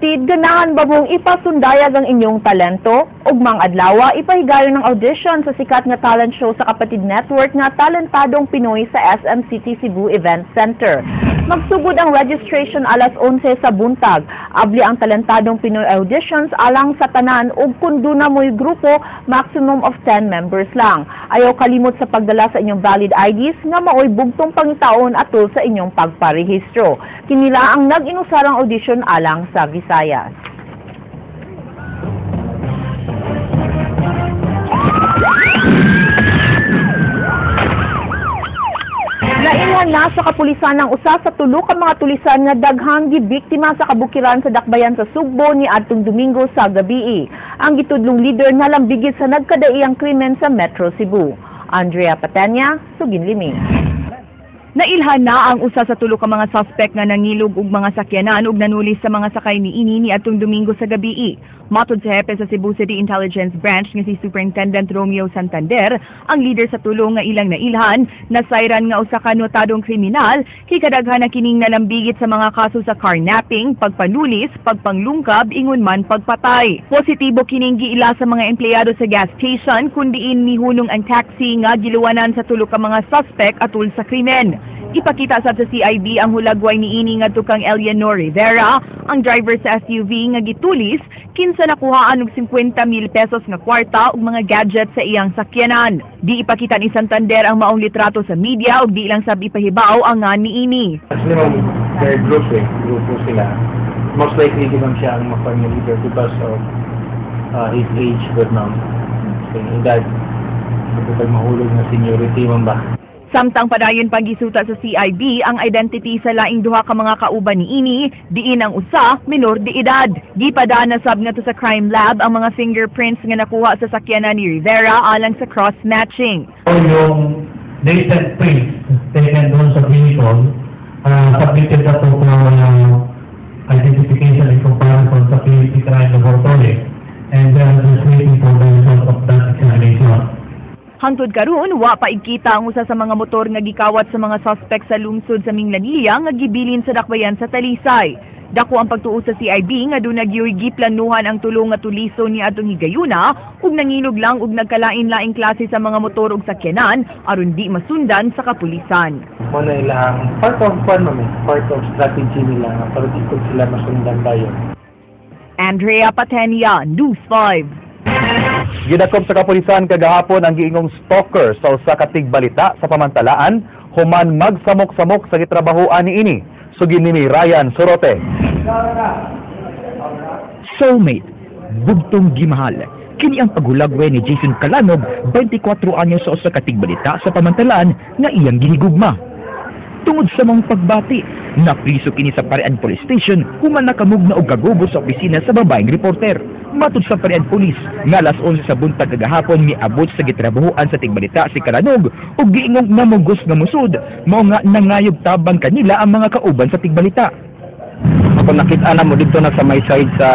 Kapatid, ganahan ba mong ipasundayag ang inyong talento? Ugmang adlaw, ipahigayon ng audition sa sikat nga talent show sa Kapatid Network nga Talentadong Pinoy sa SM City Cebu Event Center. Magsugod ang registration alas 11 sa buntag. Abli ang Talentadong Pinoy auditions alang sa tanan ug kun duna mo'y grupo, maximum of 10 members lang. Ayaw kalimot sa pagdala sa inyong valid IDs nga maoy bugtong pangitaon atol sa inyong pagparehistro. Kinila ang nag-inusarang audition alang sa Visayas. Nailhan na sa kapulisan ng usa sa tulo ka mga tulisan nga daghang gibiktima sa kabukiran sa dakbayan sa Sugbo ni adtong Domingo sa gabii. Ang gitudlong leader nalambigit sa nagkadaiyang krimen sa Metro Cebu. Andrea Patenya, Suginliming. Nailhan na ang usa sa tulo ka mga suspect nga nangilog og mga sakyanan ug nanulis sa mga sakay niini ni atong Domingo sa gabii. Matod sa hepe sa Cebu City Intelligence Branch nga si Superintendent Romeo Santander, ang leader sa tulo nga ilang nailhan, nasayran nga usa ka notadong kriminal, kikadaghan na kining nalambigit sa mga kaso sa carnapping, pagpanulis, pagpanglungkab, ingon man pagpatay. Positibo kining giila sa mga empleyado sa gas station kundiin mihunong ang taxi nga giluwanan sa tulo ka mga suspect atol sa krimen. Ipakita sa CID ang hulagway niini nga tukang Eleanor Rivera, ang driver sa SUV nga gitulis, kinsa nakuhaan og 50,000 pesos nga kwarta ug mga gadget sa iyang sakyanan. Di ipakita ni Santander ang maong litrato sa media ug di lang sab ipahibaw ang nga niini. Actually, they're grupo sila. Most likely, di man siya ang mapang leader because of his age, but now, sa edad, kapag mahulog na seniority man ba? Samtang padayon pagisuta sa CIB ang identity sa laing duha ka mga kauban niini, diin ang usa minor de edad. Gipadana sab nga to sa crime lab ang mga fingerprints nga nakuha sa sakyanan ni Rivera alang sa cross-matching. Yung recent prints taken doon sa vehicle, submitted na to identification and comparison sa PhD crime laboratory, and then just waiting for the result of that examination. Hangtod karon, wa pa ikita ang usa sa mga motor nga gikawat sa mga suspect sa lungsod sa Minglanilla nga gibilin sa dakbayan sa Talisay. Dako ang pagtuo sa CIB nga doon giplanuhan ang tulong nga tuliso ni adtong higayuna ug nangilog lang ug nagkalain-laing klase sa mga motor ug sakyanan aron di masundan sa kapulisan. Muna ilang part of strategy nila para di ko sila masundan tayo. Andrea Patenya, News 5. Gidakop sa kapulisan kagahapon ang giingong stalker sa usa ka tigbalita sa pamantalaan human magsamok-samok sa gitrabahoan niini. Sugin ni Ryan Sorote. Soulmate, bugtong gimahal. Kini ang paghulagwe ni Jason Calanog, 24 anyo sa usa ka tigbalita sa pamantalaan nga iyang gihigugma. Tungod sa mga pagbati, napriso kini sa Parian Police Station human nakamugna og kagubo sa opisina sa babaeng reporter. Matod sa Parian Police, nga alas 11 sa buntag kagahapon miabot sa gitrabahoan sa tigbalita si Calanog ug giingong namugos nga musud, mao nga nangayog tabang kanila ang mga kauban sa tigbalita. Ako nakita na mo dito na sa may side sa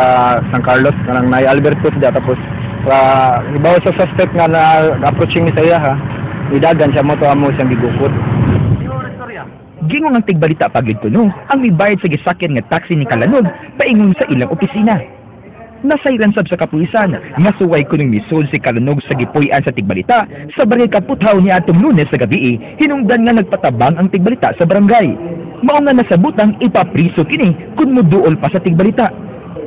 San Carlos kanang Nay Alberto siya tapos ibaw sa suspect nga na approaching ni saya ha. Idagan siya mo to amo siyang gigukot. Gingong ang tigbalita pagidtuno ang mibayad sa gisakyan nga taxi ni Calanog paingon sa ilang opisina. Nasayran sab sa kapulisan nga suway kuning misud si Calanog sa gipuy-an sa tigbalita sa barangay Kaputhaw ni atong Lunes sa gabii, hinungdan nga nagpatabang ang tigbalita sa barangay. Mao nga nasabutang ipapriso kini kun moduol pa sa tigbalita.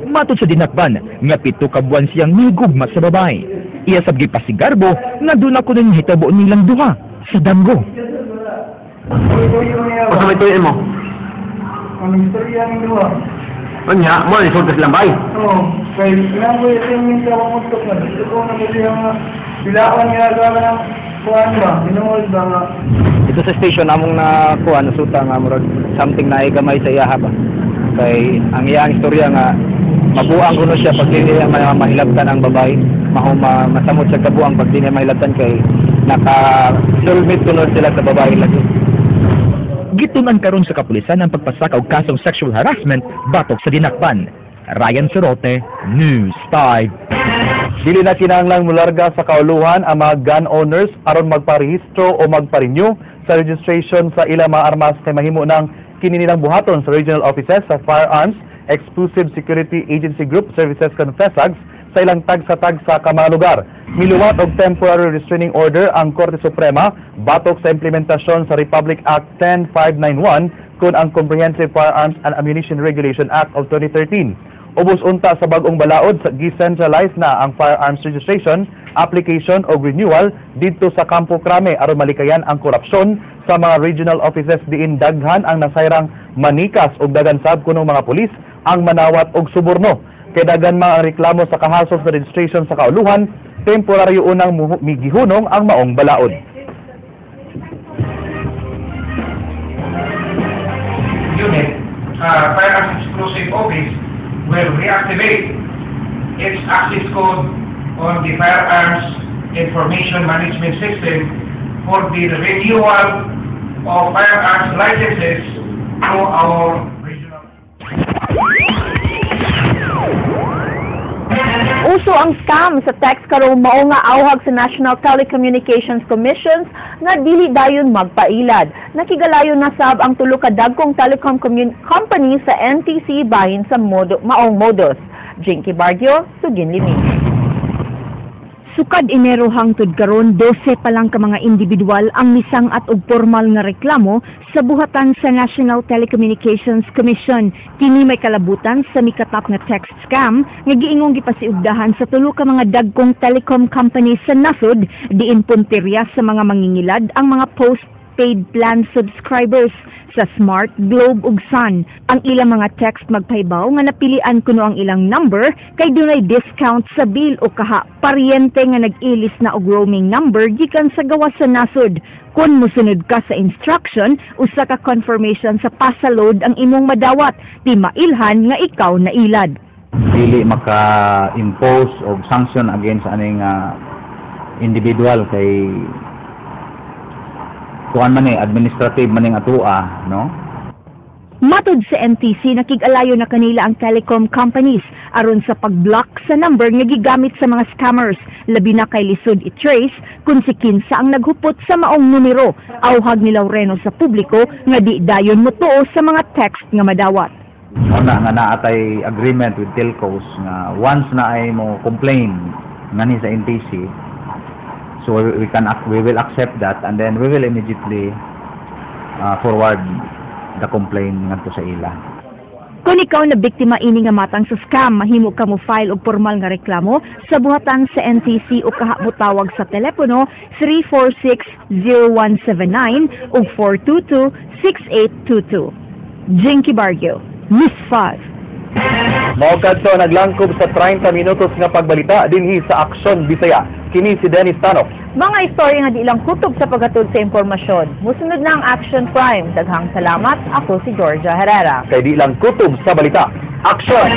Matod sa dinakban nga 7 ka buwan siyang migugma sa babae. Iya sab gipasigarbo nga duna kuning hitabo nilang duha sa damgo. Ano ito mo? Ang istorya ng luwa. Anya, mo isulta silang bay. Oo. Kaya ilang ko yung minta ko mutok na. Dito ko na kasi yung bilakan niya gawa ng kuhan ba? Binuhol ba nga? Ito sa station among na kuha nasuta nga murag something na igamay sa iya ba. Kay ang iyang istorya nga mabuang kuno siya pag dili niya mahilabtan ang babae. Masamot sa kabuang pag dili niya mahilabtan kay naka-soulmate kuno sila sa babae lagi. Gitunan karon sa kapulisan ang pagpasaka og kasong sexual harassment batok sa dinakpan. Ryan Sorote, News 5. Dili na kinahanglang mularga sa kauluhan ang mga gun owners aron magparehistro o magparenew sa registration sa ilang mga armas kay mahimo ng kini nilang buhaton sa regional offices sa firearms Exclusive Security Agency Group Services Confesags sa ilang tag sa mga lugar. Miluwat og temporary restraining order ang Korte Suprema batok sa implementasyon sa Republic Act 10591 kun ang Comprehensive Firearms and Ammunition Regulation Act of 2013. Ubos unta sa bagong balaod sa decentralized na ang firearms registration, application o renewal didto sa Campo Crame aron malikayan ang korupsyon sa mga regional offices diin daghan ang nasayrang manikas og dagan sab kuno mga pulis ang manawat og suborno. Kay daghan mga reklamo sa kahasol sa registration sa kauluhan, temporaryo unang migihunong ang maong balaod. Unit, Firearms Exclusive Office will reactivate its access code on the Firearms Information Management System for the renewal of firearms licenses through our regional. Uso ang scam sa text karong mao nga awhag sa National Telecommunications Commission nga dili dayon magpailad. Nakigalayon na sab ang tulo ka dagkong telecom company sa NTC bahin sa maong modus. Jinky Bargio, Sugin Liming. Sukad Enero hangtod karon 12 pa lang ka mga individual ang misang at og formal nga reklamo sa buhatan sa National Telecommunications Commission. Kini may kalabutan sa mikatap nga text scam nga giingong gipasiugdahan sa tulo ka mga dagkong telecom companies sa nasod diin punteriya sa mga mangingilad ang mga postpaid plan subscribers sa Smart, Globe ug Sun. Ang ilang mga text magpahibaw nga napilian kuno ang ilang number kay dunay discount sa bill o kaha paryente nga nag-ilis na og roaming number gikan sa gawas sa nasod. Kung musunod ka sa instruction, usa ka confirmation sa pasaload ang imong madawat, di mailhan nga ikaw na ilad. Dili maka-impose og sanction against aning individual kay kuan man administrative maning atua, no? Matod sa NTC, nakig-alayo na kanila ang telecom companies aron sa pag-block sa number nga gigamit sa mga scammers, labi na kay lisod i-trace kung si kinsa ang naghupot sa maong numero. Awhag ni Laureno sa publiko nga di dayon motuo sa mga text nga madawat. Una nga naatay agreement with telcos nga once na ay mo complain ngani sa NTC, so we will accept that and then we will immediately forward the complaint ngadto sa ila. Kung ikaw na biktima ini nga matang sa scam, mahimo ka mo file og formal nga reklamo sa buhatan sa NTC o kaha mo tawag sa telepono 346-0179 ug 422-6822. Jinky Bargio, Miss 5. Mao kadto naglangkob sa 30 minutos nga pagbalita dinhi sa Aksyon Bisaya. Kini si Dennis Tanok. Mga istorya nga di lang kutob sa paghatod sa impormasyon. Musunod na ang Action Prime. Daghang salamat. Ako si Georgia Herrera. Kay di lang kutob sa balita. Aksyon!